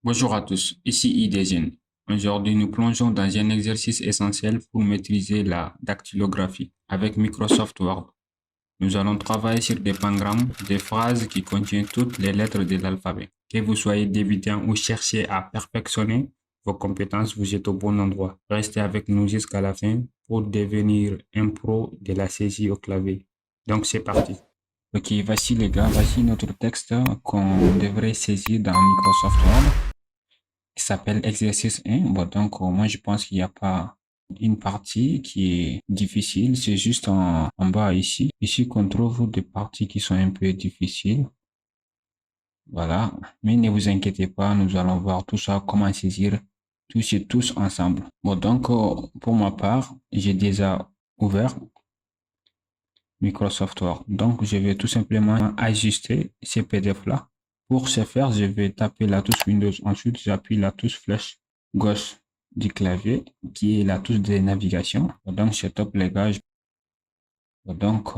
Bonjour à tous, ici IDGN. Aujourd'hui, nous plongeons dans un exercice essentiel pour maîtriser la dactylographie avec Microsoft Word. Nous allons travailler sur des pangrammes, des phrases qui contiennent toutes les lettres de l'alphabet. Que vous soyez débutant ou cherchez à perfectionner vos compétences, vous êtes au bon endroit. Restez avec nous jusqu'à la fin pour devenir un pro de la saisie au clavier. Donc, c'est parti. Ok, voici les gars, voici notre texte qu'on devrait saisir dans Microsoft Word qui s'appelle exercice 1. Bon, donc, moi, je pense qu'il n'y a pas une partie qui est difficile. C'est juste en bas ici. Ici qu'on trouve des parties qui sont un peu difficiles. Voilà. Mais ne vous inquiétez pas, nous allons voir tout ça, comment saisir tous et tous ensemble. Bon, donc, pour ma part, j'ai déjà ouvert Microsoft Word. Donc, je vais tout simplement ajuster ces PDF-là. Pour ce faire, je vais taper la touche Windows. Ensuite, j'appuie la touche flèche gauche du clavier, qui est la touche de navigation. Donc, je top les gars. Donc,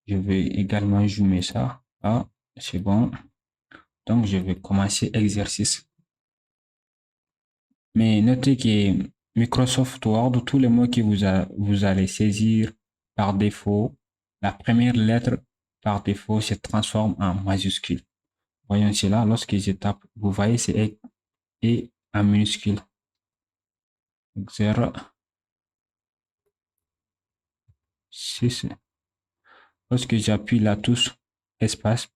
je vais également zoomer ça. Ah, c'est bon. Donc, je vais commencer exercice. Mais notez que Microsoft Word, tous les mots que vous allez saisir par défaut, la première lettre par défaut se transforme en majuscule. Voyons cela lorsque je tape. Vous voyez, c'est E en minuscule. 0, 6. Lorsque j'appuie la touche espace,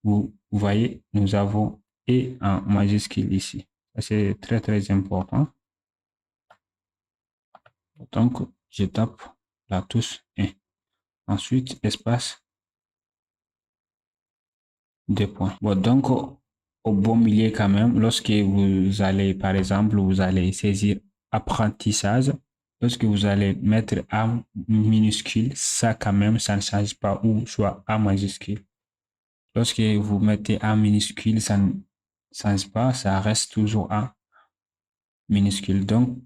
vous voyez, nous avons E en majuscule ici. C'est très, très important. Donc, je tape la touche 1. Ensuite, espace, 2 points. Bon, donc, au bon milieu quand même, lorsque vous allez, par exemple, vous allez saisir apprentissage, lorsque vous allez mettre A minuscule, ça quand même, ça ne change pas, ou soit A majuscule. Lorsque vous mettez A minuscule, ça ne change pas, ça reste toujours A minuscule. Donc,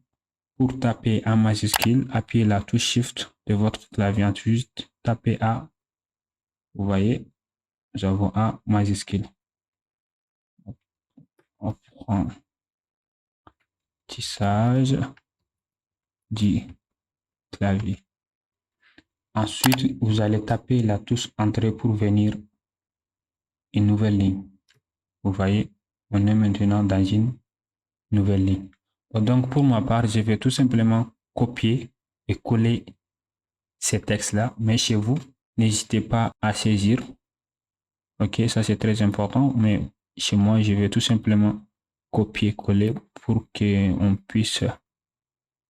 pour taper A majuscule, appuyez la touche Shift de votre clavier, ensuite tapez A. Vous voyez, nous avons A majuscule. On prend tissage du clavier. Ensuite, vous allez taper la touche Entrée pour venir une nouvelle ligne. Vous voyez, on est maintenant dans une nouvelle ligne. Donc, pour ma part, je vais tout simplement copier et coller ces textes-là. Mais chez vous, n'hésitez pas à saisir. Ok, ça c'est très important. Mais chez moi, je vais tout simplement copier-coller pour qu'on puisse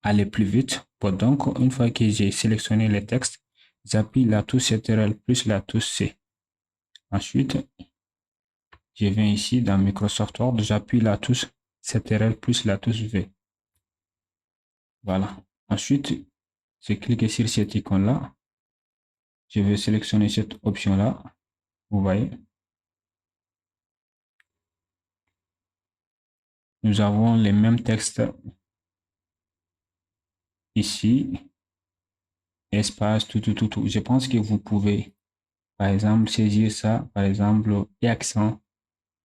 aller plus vite. Bon, donc, une fois que j'ai sélectionné les textes, j'appuie la touche CTRL plus la touche C. Ensuite, je viens ici dans Microsoft Word, j'appuie la touche CTRL plus la touche V. Voilà. Ensuite, je clique sur cette icône-là. Je vais sélectionner cette option-là. Vous voyez. Nous avons les mêmes textes ici. Espace, tout. Je pense que vous pouvez, par exemple, saisir ça, par exemple, et accent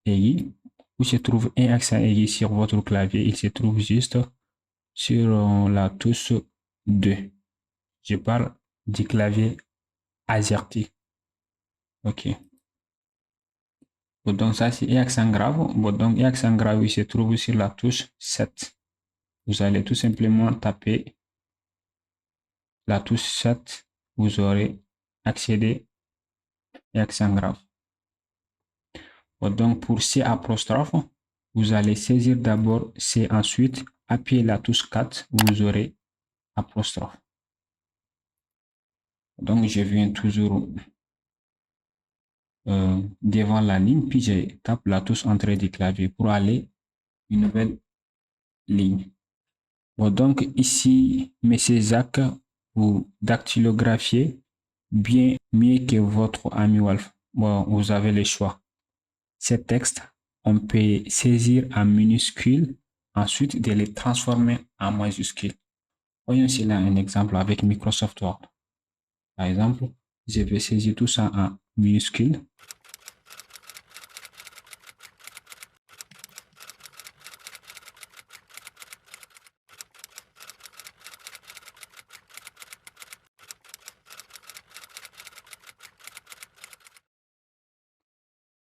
aigu. Où se trouve un accent aigu sur votre clavier? Il se trouve juste sur la touche 2. Je parle du clavier AZERTY. OK. Bon, donc ça, c'est un accent grave. Bon, donc un accent grave, il se trouve sur la touche 7. Vous allez tout simplement taper la touche 7. Vous aurez accédé à accent grave. Bon, donc pour C apostrophe, vous allez saisir d'abord C, ensuite appuyez la touche 4, vous aurez apostrophe. Donc je viens toujours devant la ligne, puis je tape la touche entrée du clavier pour aller une nouvelle ligne. Bon, donc ici, Monsieur Zach, vous dactylographiez bien mieux que votre ami Wolf. Bon, vous avez le choix. Ces textes, on peut saisir en minuscules, ensuite de les transformer en majuscules. Voyons cela un exemple avec Microsoft Word. Par exemple, je vais saisir tout ça en minuscules.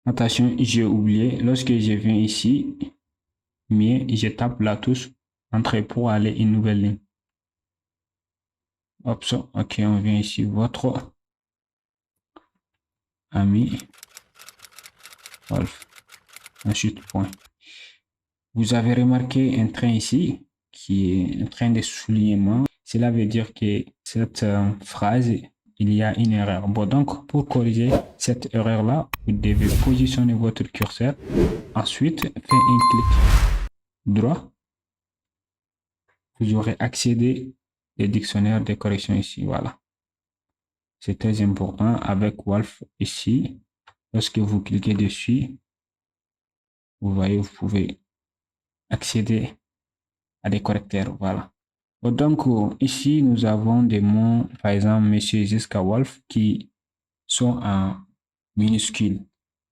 Attention, j'ai oublié. Lorsque je viens ici, mais je tape la touche Entrée pour aller une nouvelle ligne. Hop, ça. Ok, on vient ici. Votre ami Wolf. Ensuite, point. Vous avez remarqué un train ici qui est un train de soulignement. Cela veut dire que cette phrase, il y a une erreur. Bon, donc, pour corriger cette erreur-là, vous devez positionner votre curseur. Ensuite, faire un clic droit. Vous aurez accédé au dictionnaire de correction ici. Voilà. C'est très important avec Wolf ici. Lorsque vous cliquez dessus, vous voyez, vous pouvez accéder à des correcteurs. Voilà. Donc, ici, nous avons des mots, par exemple, Monsieur jusqu'à Wolf, qui sont en minuscules.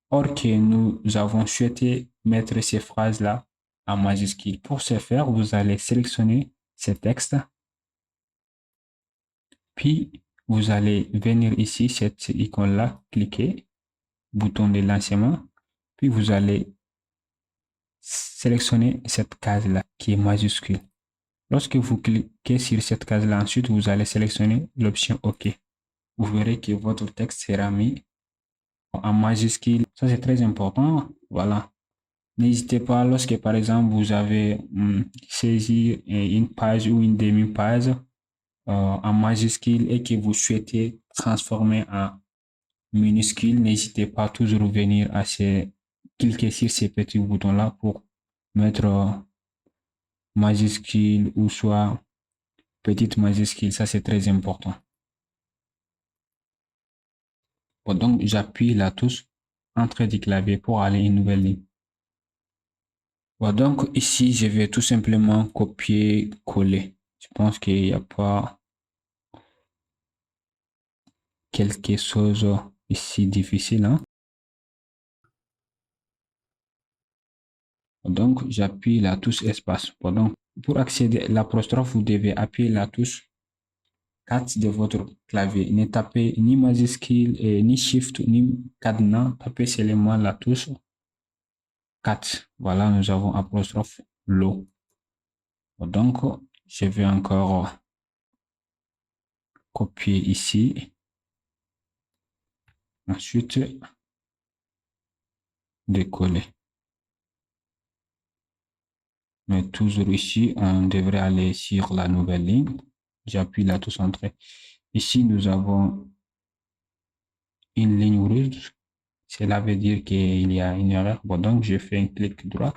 Or que nous avons souhaité mettre ces phrases-là en majuscules. Pour ce faire, vous allez sélectionner ces textes. Puis, vous allez venir ici, cette icône-là, cliquer, bouton de lancement. Puis, vous allez sélectionner cette case-là qui est majuscule. Lorsque vous cliquez sur cette case-là, ensuite, vous allez sélectionner l'option OK. Vous verrez que votre texte sera mis en majuscule. Ça, c'est très important. Voilà. N'hésitez pas, lorsque par exemple, vous avez saisi une page ou une demi-page en majuscule et que vous souhaitez transformer en minuscule, n'hésitez pas à toujours venir à cliquer sur ces petits boutons-là pour mettre majuscule ou soit petite majuscule. Ça, c'est très important. Bon, donc, j'appuie la touche Entrée du clavier pour aller une nouvelle ligne. Bon, donc, ici, je vais tout simplement copier-coller. Je pense qu'il n'y a pas quelque chose ici difficile. Hein? Donc, j'appuie la touche espace. Bon, donc, pour accéder à l'apostrophe, vous devez appuyer la touche 4 de votre clavier. Ne tapez ni majuscule, ni shift, ni cadenas. Tapez seulement la touche 4. Voilà, nous avons apostrophe l'eau. Donc, je vais encore copier ici. Ensuite, décoller. Mais toujours ici, on devrait aller sur la nouvelle ligne. J'appuie la touche entrée. Ici, nous avons une ligne rouge. Cela veut dire qu'il y a une erreur. Bon, donc, je fais un clic droit.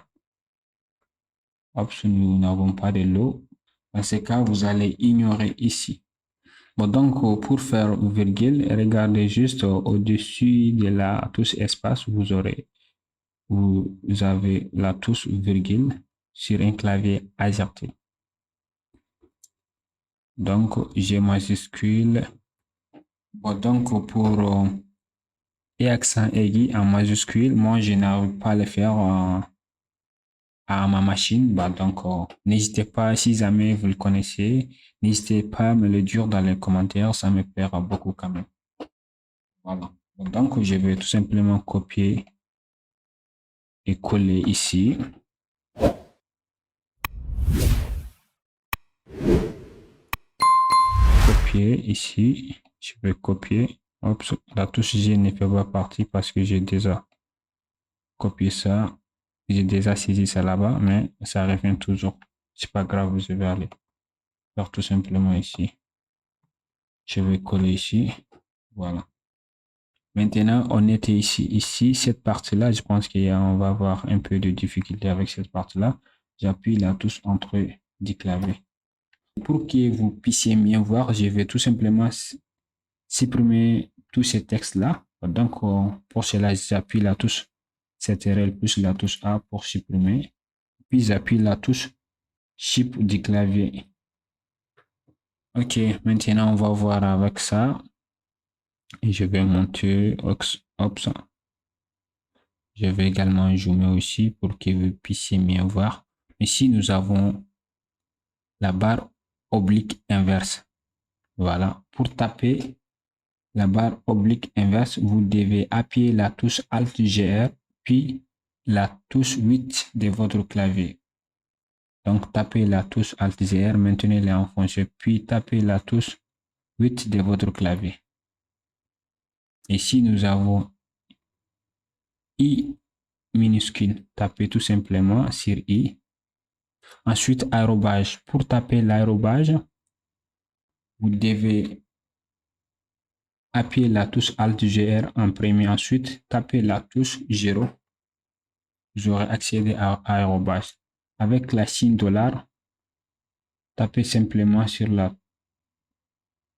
Hop, nous n'avons pas de l'eau. Dans ce cas, vous allez ignorer ici. Bon, donc, pour faire virgule, regardez juste au-dessus de la touche espace, vous avez la touche virgule sur un clavier AZERTY. Donc, G majuscule. Bon, donc, pour et accent aigu en majuscule, moi, je n'arrive pas à le faire à ma machine. Bah, donc, n'hésitez pas, si jamais vous le connaissez, n'hésitez pas à me le dire dans les commentaires, ça me plaira beaucoup quand même. Voilà. Donc, je vais tout simplement copier et coller ici. Copier ici. Je vais copier. Hop, la touche G ne fait pas partie parce que j'ai déjà copié ça. J'ai déjà saisi ça là-bas, mais ça revient toujours. C'est pas grave, je vais aller faire tout simplement ici. Je vais coller ici. Voilà. Maintenant, on était ici. Ici, cette partie-là, je pense qu'on va avoir un peu de difficulté avec cette partie-là. J'appuie la touche Entrée du clavier. Pour que vous puissiez mieux voir, je vais tout simplement supprimer tous ces textes-là. Donc, pour cela, j'appuie la touche CTRL plus la touche A pour supprimer. Puis, j'appuie la touche Shift du clavier. Ok, maintenant, on va voir avec ça. Et je vais monter. Hop, ça. Je vais également zoomer aussi pour que vous puissiez mieux voir. Ici, nous avons la barre oblique inverse. Voilà. Pour taper la barre oblique inverse, vous devez appuyer la touche Alt-GR, puis la touche 8 de votre clavier. Donc, tapez la touche Alt-GR, maintenez-les enfoncés, puis tapez la touche 8 de votre clavier. Ici, nous avons I minuscule. Tapez tout simplement sur I. Ensuite, aérobage. Pour taper l'aérobage, vous devez appuyer la touche Alt-GR en premier. Ensuite, tapez la touche 0. Vous aurez accédé à aérobage. Avec la signe $, tapez simplement sur la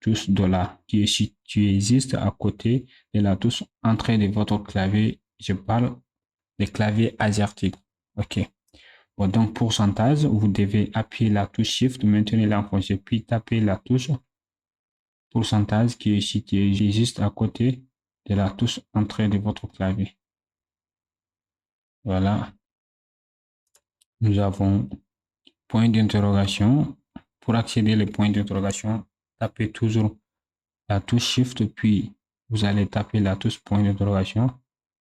touche $ qui est située juste à côté de la touche entrée de votre clavier. Je parle des claviers asiatiques. OK. Bon, donc, pourcentage, vous devez appuyer la touche Shift, maintenir l'enfoncé, puis taper la touche pourcentage qui est située juste à côté de la touche entrée de votre clavier. Voilà. Nous avons point d'interrogation. Pour accéder au point d'interrogation, tapez toujours la touche Shift, puis vous allez taper la touche point d'interrogation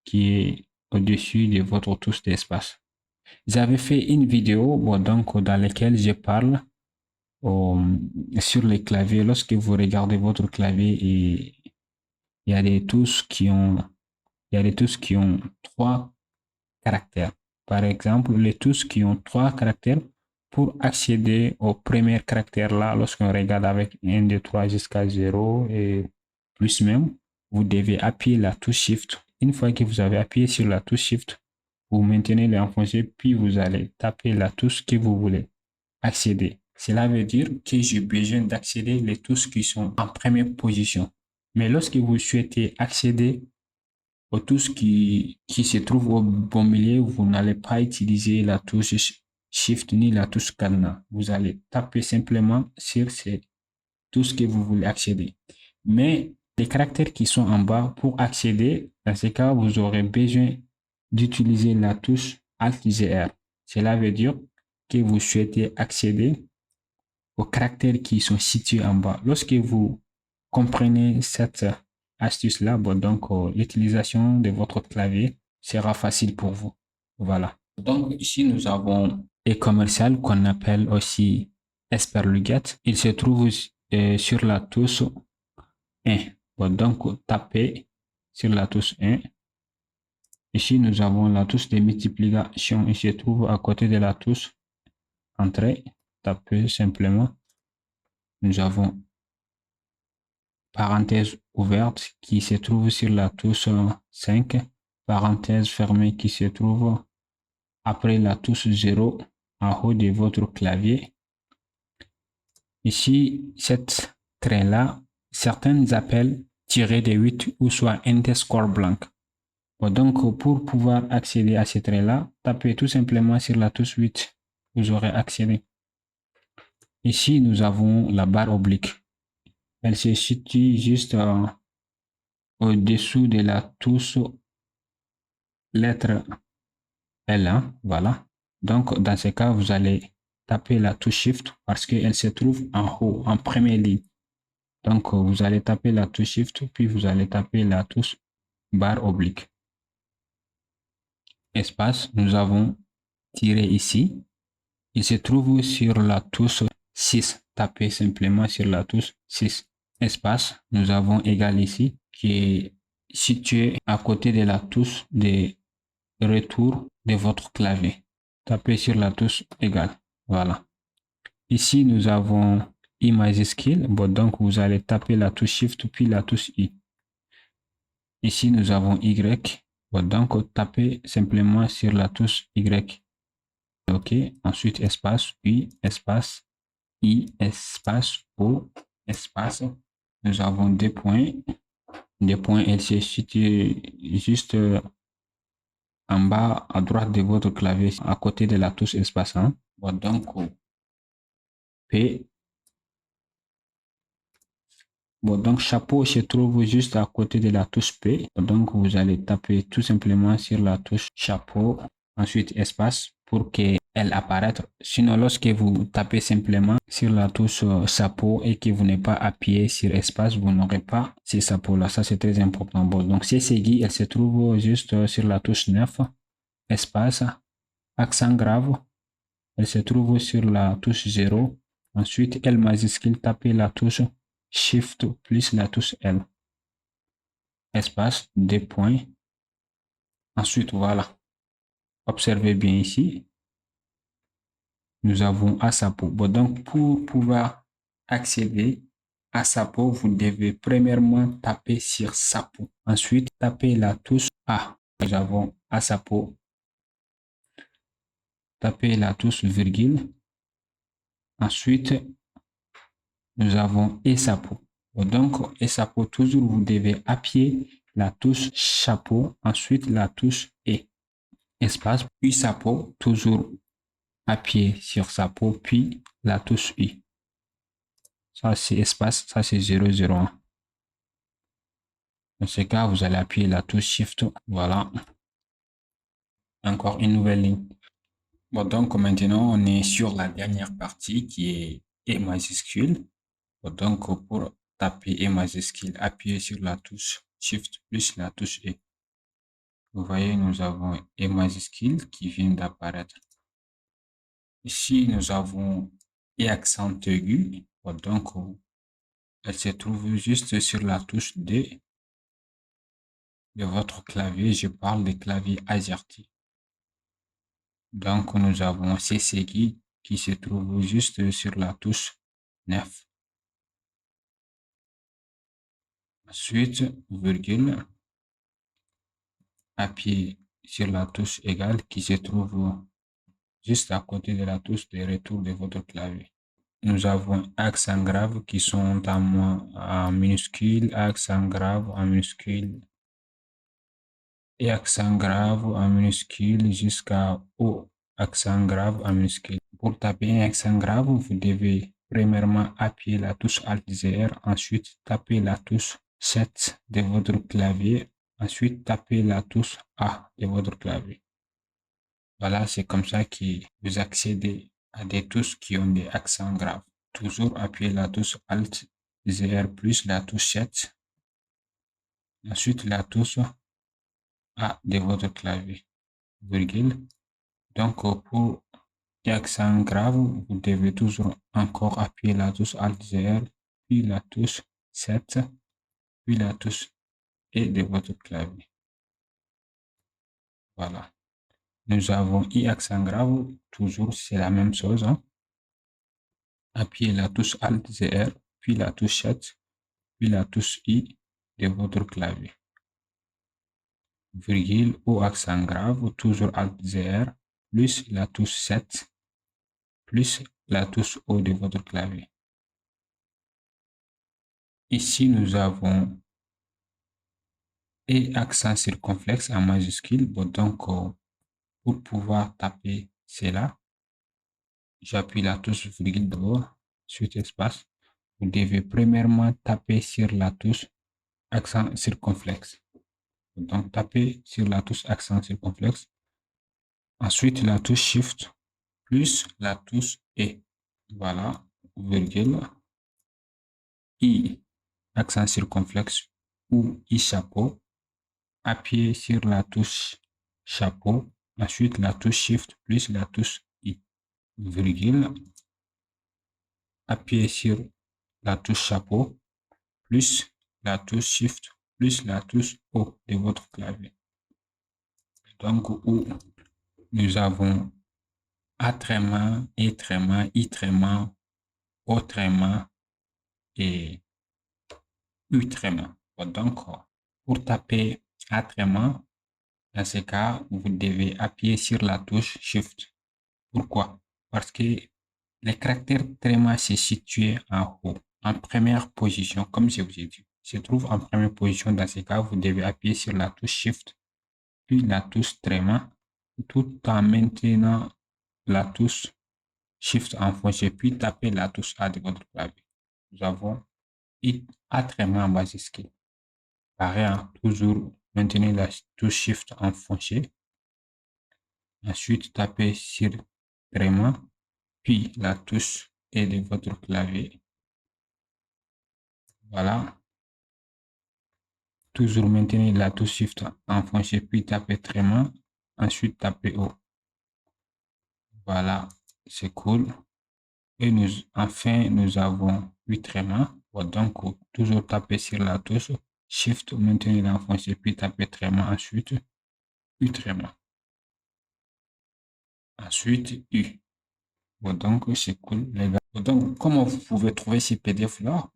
qui est au-dessus de votre touche d'espace. J'avais fait une vidéo donc, dans laquelle je parle sur les claviers. Lorsque vous regardez votre clavier, et il y a des touches qui ont 3 caractères. Par exemple, les touches qui ont 3 caractères, pour accéder au premier caractère là, lorsqu'on regarde avec 1, 2, 3 jusqu'à 0 et plus même, vous devez appuyer la touche Shift. Une fois que vous avez appuyé sur la touche Shift, vous maintenez l'enfoncé, puis vous allez taper la touche que vous voulez accéder. Cela veut dire que j'ai besoin d'accéder les touches qui sont en première position. Mais lorsque vous souhaitez accéder aux touches qui se trouvent au bon milieu, vous n'allez pas utiliser la touche Shift ni la touche cadenas. Vous allez taper simplement sur ces touches que vous voulez accéder. Mais les caractères qui sont en bas, pour accéder, dans ce cas, vous aurez besoin d'utiliser la touche Alt-GR. Cela veut dire que vous souhaitez accéder aux caractères qui sont situés en bas. Lorsque vous comprenez cette astuce-là, donc l'utilisation de votre clavier sera facile pour vous. Voilà. Donc ici, nous avons et commercial qu'on appelle aussi Esperluget. Il se trouve sur la touche 1. Donc tapez sur la touche 1. Ici, nous avons la touche de multiplication. Il se trouve à côté de la touche entrée. Tapez simplement. Nous avons parenthèse ouverte qui se trouve sur la touche 5. Parenthèse fermée qui se trouve après la touche 0 en haut de votre clavier. Ici, cette trait-là, certains appellent tiré de 8 ou soit underscore blanc. Donc, pour pouvoir accéder à ce trait-là, tapez tout simplement sur la touche 8. Vous aurez accédé. Ici, nous avons la barre oblique. Elle se situe juste au-dessous de la touche lettre L1. Voilà. Donc, dans ce cas, vous allez taper la touche Shift parce qu'elle se trouve en haut, en première ligne. Donc, vous allez taper la touche Shift, puis vous allez taper la touche barre oblique. Espace, nous avons tiré ici. Il se trouve sur la touche 6. Tapez simplement sur la touche 6. Espace, nous avons égal ici, qui est situé à côté de la touche de retour de votre clavier. Tapez sur la touche égal. Voilà. Ici, nous avons I majuscule. Donc, vous allez taper la touche Shift puis la touche I. Ici, nous avons Y. Donc, tapez simplement sur la touche Y. OK. Ensuite, espace, I, espace, I, espace, O, espace. Nous avons des points. Des points, elles se situent juste en bas à droite de votre clavier, à côté de la touche espace. Donc, P. Donc, chapeau se trouve juste à côté de la touche P. Donc, vous allez taper tout simplement sur la touche chapeau. Ensuite, espace pour qu'elle elle apparaître. Sinon, lorsque vous tapez simplement sur la touche chapeau et que vous n'avez pas appuyé sur espace, vous n'aurez pas ces chapeaux-là. Ça, c'est très important. Bon, donc, ces Segui, elle se trouve juste sur la touche 9, espace, accent grave. Elle se trouve sur la touche 0. Ensuite, L majuscule, tapez la touche Shift plus la touche L. Espace, 2 points. Ensuite, voilà. Observez bien ici. Nous avons ASAPO. Bon, donc, pour pouvoir accéder à SAPO, vous devez premièrement taper sur SAPO. Ensuite, tapez la touche A. Nous avons ASAPO. Tapez la touche virgule. Ensuite, nous avons ESAPO. Bon, donc, ESAPO, toujours, vous devez appuyer la touche chapeau. Ensuite, la touche E. Espace, puis SAPO, toujours appuyer sur SAPO, puis la touche I. Ça, c'est espace, ça, c'est 001. Dans ce cas, vous allez appuyer la touche Shift. Voilà. Encore une nouvelle ligne. Bon, donc maintenant, on est sur la dernière partie qui est E majuscule. Bon, donc, pour taper E majuscule, appuyez sur la touche Shift plus la touche E. Vous voyez, nous avons E majuscule qui vient d'apparaître. Ici, nous avons E accent aigu. Bon, donc, elle se trouve juste sur la touche D de votre clavier. Je parle des claviers AZERTY. Donc, nous avons CCG qui se trouve juste sur la touche 9. Ensuite, virgule, appuyez sur la touche égale qui se trouve juste à côté de la touche de retour de votre clavier. Nous avons accent grave qui sont en minuscule, accent grave en minuscule et accent grave en minuscule jusqu'à O accent grave en minuscule. Pour taper un accent grave, vous devez premièrement appuyer la touche Alt-ZR, ensuite taper la touche 7 de votre clavier, ensuite taper la touche A de votre clavier. Voilà, c'est comme ça que vous accédez à des touches qui ont des accents graves. Toujours appuyer la touche Alt-ZR plus la touche 7, ensuite la touche A de votre clavier, virgule. Donc, pour accent grave, vous devez toujours encore appuyer la touche Alt-ZR, puis la touche 7, puis la touche E de votre clavier. Voilà. Nous avons I accent grave, toujours c'est la même chose. Hein. Appuyez la touche Alt-ZR, puis la touche 7, puis la touche I de votre clavier. Virgule ou accent grave, toujours Alt-ZR, plus la touche 7, plus la touche O de votre clavier. Ici, nous avons et accent circonflexe en majuscule. Bon, donc, pour pouvoir taper cela, j'appuie la touche virgule d'abord, suite espace. Vous devez premièrement taper sur la touche accent circonflexe. Donc, tapez sur la touche accent circonflexe. Ensuite, la touche Shift plus la touche E. Voilà, virgule, I accent circonflexe ou I chapeau. Appuyez sur la touche chapeau, ensuite la touche Shift plus la touche I, virgule, appuyez sur la touche chapeau, plus la touche Shift plus la touche O de votre clavier. Donc, où nous avons A tréma, E tréma, I tréma, O tréma et U tréma. Donc, pour taper A tréma, dans ce cas, vous devez appuyer sur la touche Shift. Pourquoi? Parce que le caractère tréma se situe en haut, en première position, comme je vous ai dit. Se trouve en première position. Dans ce cas, vous devez appuyer sur la touche Shift, puis la touche tréma, tout en maintenant la touche Shift enfoncée, puis taper la touche A de votre clavier. Nous avons A tréma en majuscule. Pareil, hein, toujours maintenir la touche Shift enfoncée. Ensuite, tapez sur tréma, puis la touche E de votre clavier. Voilà. Toujours maintenir la touche Shift enfoncée, puis taper tréma, ensuite taper O. Voilà, c'est cool. Et enfin, nous avons 8 tréma. Donc, toujours taper sur la touche Shift, maintenir l'enfoncé, puis taper tréma, ensuite U tréma. Ensuite U. Donc, c'est cool, les gars. Donc, comment vous pouvez trouver ces PDF-là?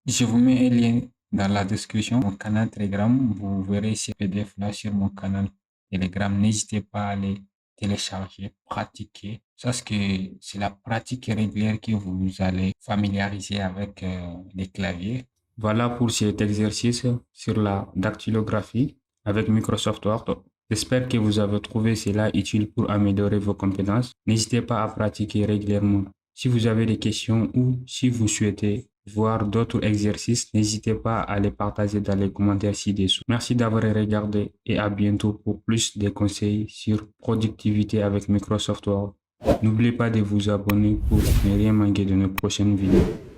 Je vous mets un lien dans la description, mon canal Telegram. Vous verrez ces PDF-là sur mon canal Telegram. N'hésitez pas à les télécharger, pratiquer. Parce que c'est la pratique régulière que vous allez familiariser avec les claviers. Voilà pour cet exercice sur la dactylographie avec Microsoft Word. J'espère que vous avez trouvé cela utile pour améliorer vos compétences. N'hésitez pas à pratiquer régulièrement. Si vous avez des questions ou si vous souhaitez voir d'autres exercices, n'hésitez pas à les partager dans les commentaires ci-dessous. Merci d'avoir regardé et à bientôt pour plus de conseils sur productivité avec Microsoft Word. N'oubliez pas de vous abonner pour ne rien manquer de nos prochaines vidéos.